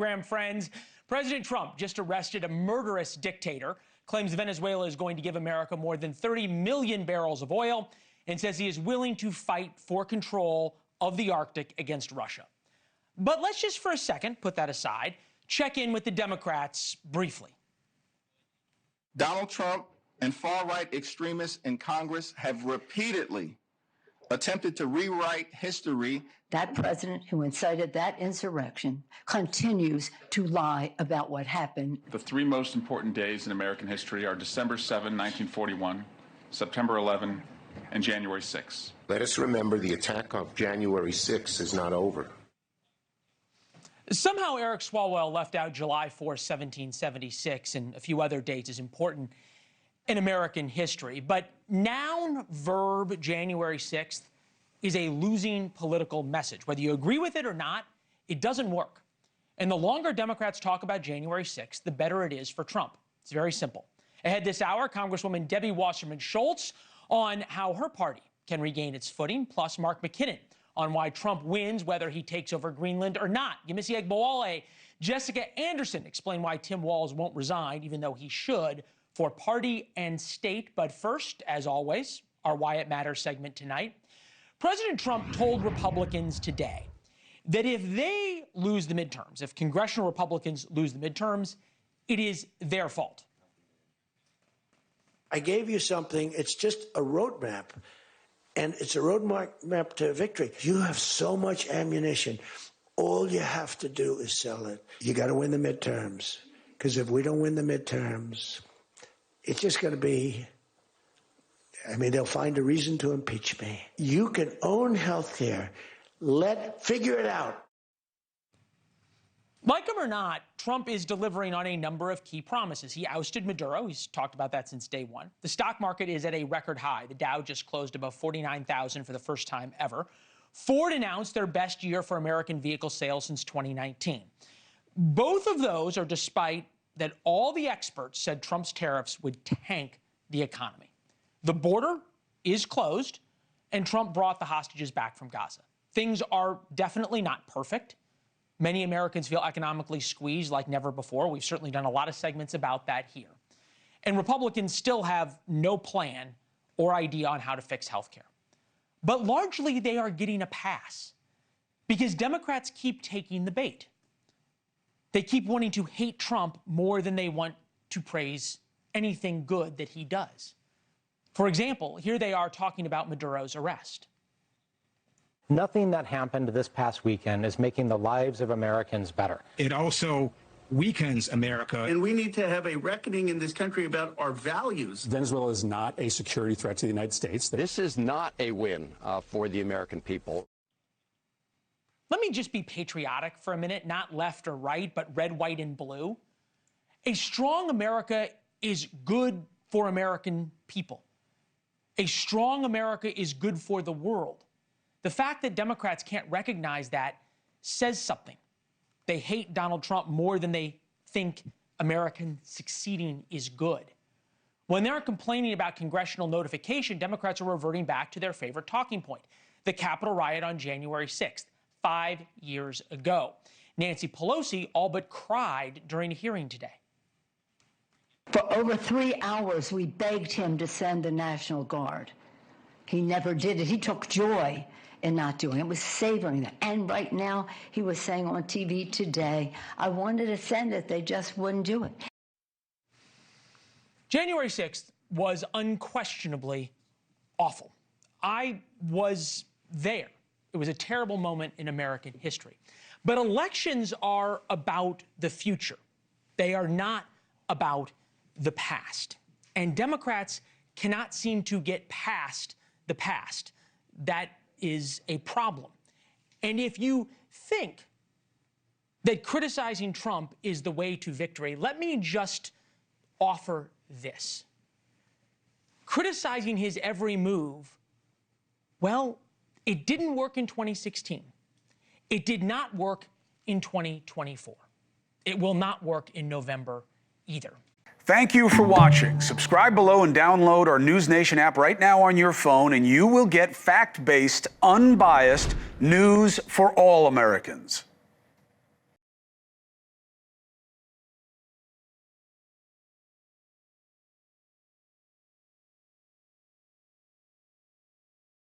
program, friends. President Trump just arrested a murderous dictator, claims Venezuela is going to give America more than 30 million barrels of oil, and says he is willing to fight for control of the Arctic against Russia. But let's just for a second put that aside, check in with the Democrats briefly. Donald Trump and far-right extremists in Congress have repeatedly attempted to rewrite history. That president who incited that insurrection continues to lie about what happened. The three most important days in American history are December 7, 1941, September 11, and January 6. Let us remember the attack of January 6 is not over. Somehow Eric Swalwell left out July 4, 1776, and a few other dates as important in American history. But noun, verb, January 6th is a losing political message. Whether you agree with it or not, it doesn't work. And the longer Democrats talk about January 6th, the better it is for Trump. It's very simple. Ahead this hour, Congresswoman Debbie Wasserman Schultz on how her party can regain its footing, plus Mark McKinnon on why Trump wins whether he takes over Greenland or not. Yemisi Egbowale, Jessica Anderson explain why Tim Walz won't resign, even though he should, for party and state. But first, as always, our Why It Matters segment tonight. President Trump told Republicans today that if they lose the midterms, if congressional Republicans lose the midterms, it is their fault. I gave you something. It's just a roadmap, and it's a roadmap to victory. You have so much ammunition. All you have to do is sell it. You got to win the midterms, because if we don't win the midterms, it's just going to be, they'll find a reason to impeach me. You can own health care. Figure it out. Like him or not, Trump is delivering on a number of key promises. He ousted Maduro. He's talked about that since day one. The stock market is at a record high. The Dow just closed above 49,000 for the first time ever. Ford announced their best year for American vehicle sales since 2019. Both of those are despite that all the experts said Trump's tariffs would tank the economy. The border is closed, and Trump brought the hostages back from Gaza. Things are definitely not perfect. Many Americans feel economically squeezed like never before. We've certainly done a lot of segments about that here. And Republicans still have no plan or idea on how to fix health care. But largely, they are getting a pass because Democrats keep taking the bait. They keep wanting to hate Trump more than they want to praise anything good that he does. For example, here they are talking about Maduro's arrest. Nothing that happened this past weekend is making the lives of Americans better. It also weakens America. And we need to have a reckoning in this country about our values. Venezuela is not a security threat to the United States. This is not a win for the American people. Let me just be patriotic for a minute, not left or right, but red, white, and blue. A strong America is good for American people. A strong America is good for the world. The fact that Democrats can't recognize that says something. They hate Donald Trump more than they think American succeeding is good. When they're complaining about congressional notification, Democrats are reverting back to their favorite talking point, the Capitol riot on January 6th, 5 years ago. Nancy Pelosi all but cried during a hearing today. For over 3 hours, we begged him to send the National Guard. He never did it. He took joy in not doing it, was savoring that. And right now, he was saying on TV today, I wanted to send it, they just wouldn't do it. January 6th was unquestionably awful. I was there. It was a terrible moment in American history. But elections are about the future. They are not about the past. And Democrats cannot seem to get past the past. That is a problem. And if you think that criticizing Trump is the way to victory, let me just offer this. Criticizing his every move, well, it didn't work in 2016. It did not work in 2024. It will not work in November either. Thank you for watching. Subscribe below and download our NewsNation app right now on your phone, and you will get fact-based, unbiased news for all Americans.